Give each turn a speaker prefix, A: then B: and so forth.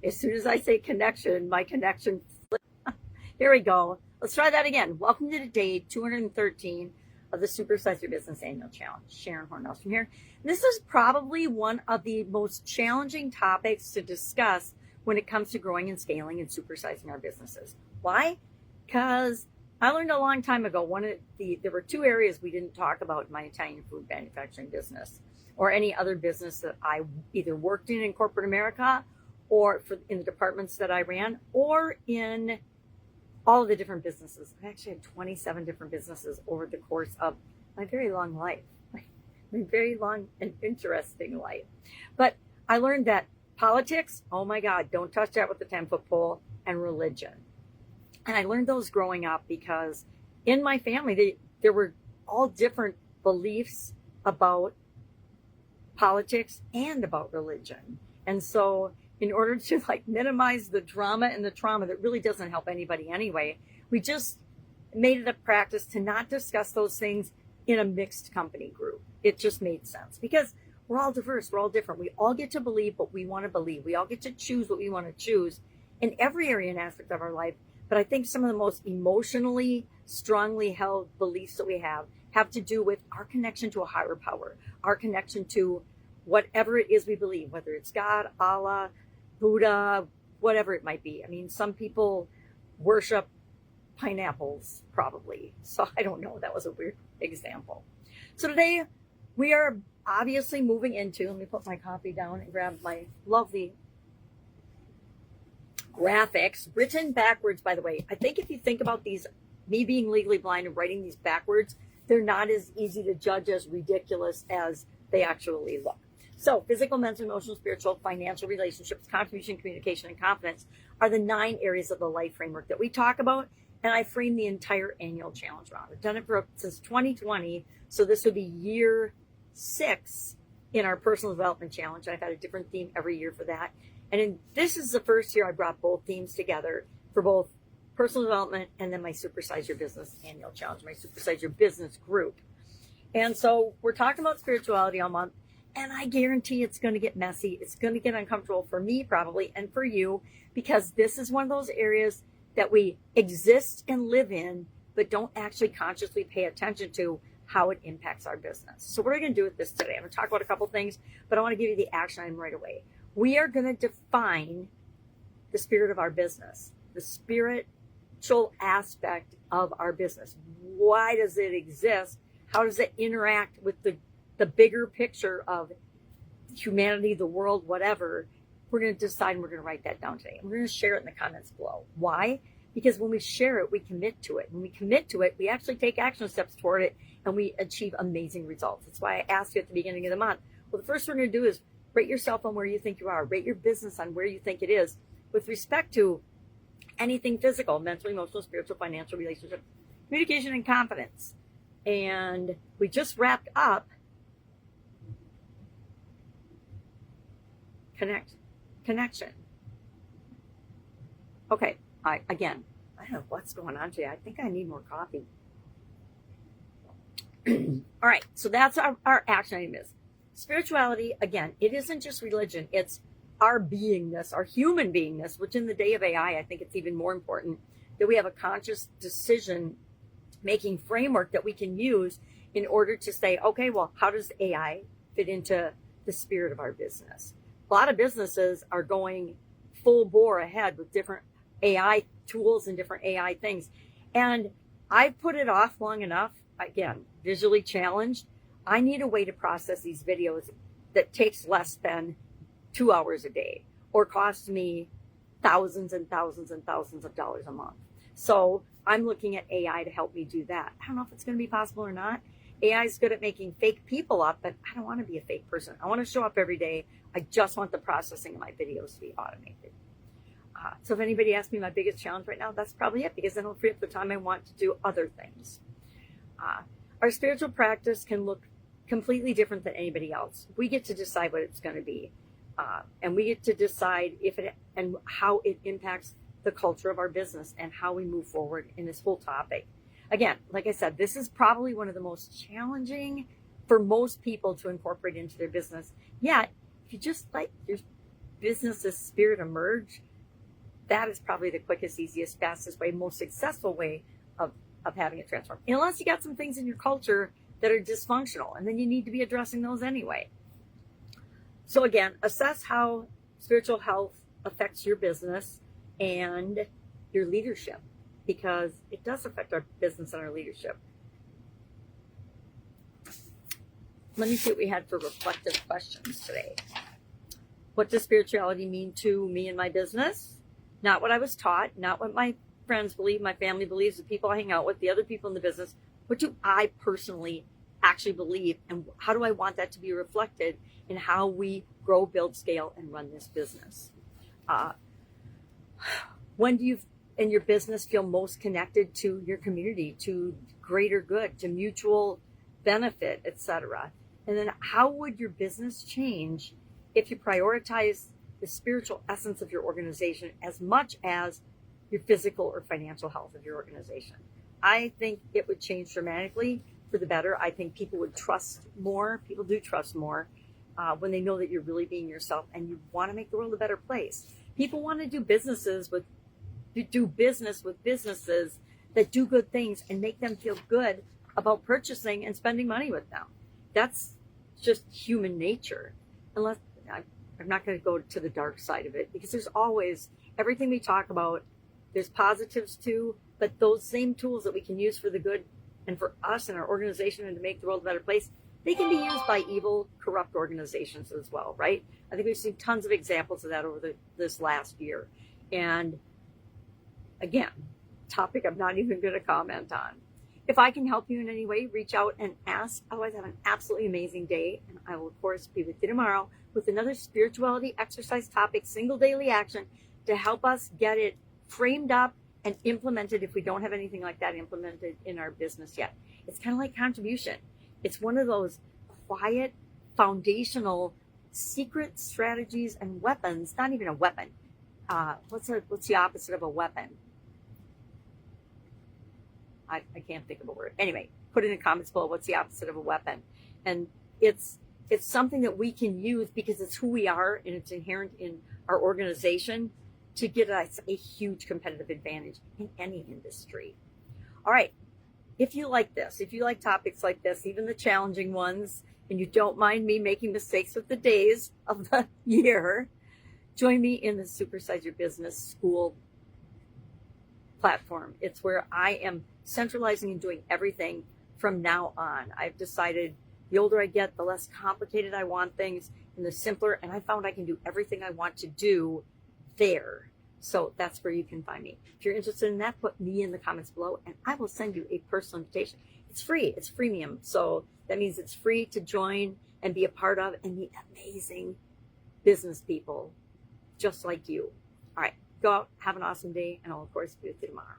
A: As soon as I say connection, my connection flips. Here we go. Let's try that again. Welcome to day 213 of the Supersize Your Business Annual Challenge. Sharon Horne-Ellstrom here. This is probably one of the most challenging topics to discuss when it comes to growing and scaling and supersizing our businesses. Why? Because I learned a long time ago, there were two areas we didn't talk about in my Italian food manufacturing business or any other business that I either worked in corporate America or in the departments that I ran or in all of the different businesses. I actually had 27 different businesses over the course of my very long life, my very long and interesting life. But I learned that politics, oh my God, don't touch that with a 10-foot pole, and religion. And I learned those growing up because in my family, there were all different beliefs about politics and about religion. And so in order to minimize the drama and the trauma that really doesn't help anybody anyway, we just made it a practice to not discuss those things in a mixed company group. It just made sense because we're all diverse. We're all different. We all get to believe what we want to believe. We all get to choose what we want to choose in every area and aspect of our life. But I think some of the most emotionally strongly held beliefs that we have to do with our connection to a higher power, our connection to whatever it is we believe, whether it's God, Allah, Buddha, whatever it might be. I mean, some people worship pineapples, probably. So I don't know. That was a weird example. So today we are obviously moving into, let me put my copy down and grab my lovely graphics, written backwards, by the way. I think if you think about these, me being legally blind and writing these backwards, they're not as easy to judge as ridiculous as they actually look. So physical, mental, emotional, spiritual, financial, relationships, contribution, communication, and confidence are the 9 areas of the life framework that we talk about. And I frame the entire annual challenge around. I've done it since 2020. So this would be year 6 in our personal development challenge. I've had a different theme every year for that. And this is the first year I brought both themes together for both personal development and then my Supersize Your Business Annual Challenge, my Supersize Your Business group. And so we're talking about spirituality all month. And I guarantee it's going to get messy. It's going to get uncomfortable for me probably and for you, because this is one of those areas that we exist and live in, but don't actually consciously pay attention to how it impacts our business. So what are we going to do with this today? I'm going to talk about a couple things, but I want to give you the action item right away. We are going to define the spirit of our business, the spiritual aspect of our business. Why does it exist? How does it interact with the bigger picture of humanity, the world, whatever? We're going to decide and we're going to write that down today. And we're going to share it in the comments below. Why? Because when we share it, we commit to it. When we commit to it, we actually take action steps toward it and we achieve amazing results. That's why I asked you at the beginning of the month. Well, the first thing we're going to do is rate yourself on where you think you are. Rate your business on where you think it is with respect to anything physical, mental, emotional, spiritual, financial, relationship, communication, and confidence. And we just wrapped up connection. Okay, I don't know what's going on today. I think I need more coffee. All right, so that's our action item is. Spirituality, again, it isn't just religion. It's our beingness, our human beingness, which in the day of AI, I think it's even more important that we have a conscious decision-making framework that we can use in order to say, okay, well, how does AI fit into the spirit of our business? A lot of businesses are going full bore ahead with different AI tools and different AI things. And I've put it off long enough, again, visually challenged. I need a way to process these videos that takes less than 2 hours a day or costs me thousands and thousands and thousands of dollars a month. So I'm looking at AI to help me do that. I don't know if it's going to be possible or not. AI is good at making fake people up, but I don't want to be a fake person. I want to show up every day. I just want the processing of my videos to be automated. So if anybody asks me my biggest challenge right now, that's probably it, because then I'll free up the time I want to do other things. Our spiritual practice can look completely different than anybody else. We get to decide what it's going to be. And we get to decide if it and how it impacts the culture of our business and how we move forward in this whole topic. Again, like I said, this is probably one of the most challenging for most people to incorporate into their business. Yet, if you just business's spirit emerge, that is probably the quickest, easiest, fastest way, most successful way of having it transform. Unless you got some things in your culture that are dysfunctional, and then you need to be addressing those anyway. So again, assess how spiritual health affects your business and your leadership, because it does affect our business and our leadership. Let me see what we had for reflective questions today. What does spirituality mean to me and my business? Not what I was taught, not what my friends believe, my family believes, the people I hang out with, the other people in the business. What do I personally actually believe, and how do I want that to be reflected in how we grow, build, scale, and run this business? When do you in your business feel most connected to your community, to greater good, to mutual benefit, etc.? And then how would your business change if you prioritize the spiritual essence of your organization as much as your physical or financial health of your organization? I think it would change dramatically for the better. I think people would trust more. People do trust more when they know that you're really being yourself and you want to make the world a better place. People want to do business with businesses that do good things and make them feel good about purchasing and spending money with them. That's just human nature. Unless I'm not going to go to the dark side of it, because there's always everything we talk about. There's positives too, but those same tools that we can use for the good and for us and our organization and to make the world a better place, they can be used by evil, corrupt organizations as well, right? I think we've seen tons of examples of that over this last year. And again, topic I'm not even going to comment on. If I can help you in any way, reach out and ask. Otherwise, have an absolutely amazing day. And I will, of course, be with you tomorrow with another spirituality exercise topic, single daily action, to help us get it framed up and implemented if we don't have anything like that implemented in our business yet. It's kind of like contribution. It's one of those quiet, foundational, secret strategies and weapons. Not even a weapon. What's the opposite of a weapon? I can't think of a word. Anyway, put it in the comments below. What's the opposite of a weapon? And it's something that we can use because it's who we are and it's inherent in our organization to get us a huge competitive advantage in any industry. All right. If you like this, if you like topics like this, even the challenging ones, and you don't mind me making mistakes with the days of the year, join me in the Supersize Your Business School platform. It's where I am centralizing and doing everything from now on. I've decided the older I get, the less complicated I want things and the simpler. And I found I can do everything I want to do there. So that's where you can find me. If you're interested in that, put me in the comments below and I will send you a personal invitation. It's free. It's freemium. So that means it's free to join and be a part of and meet amazing business people just like you. All right. Go out, have an awesome day, and I'll, of course, be with you tomorrow.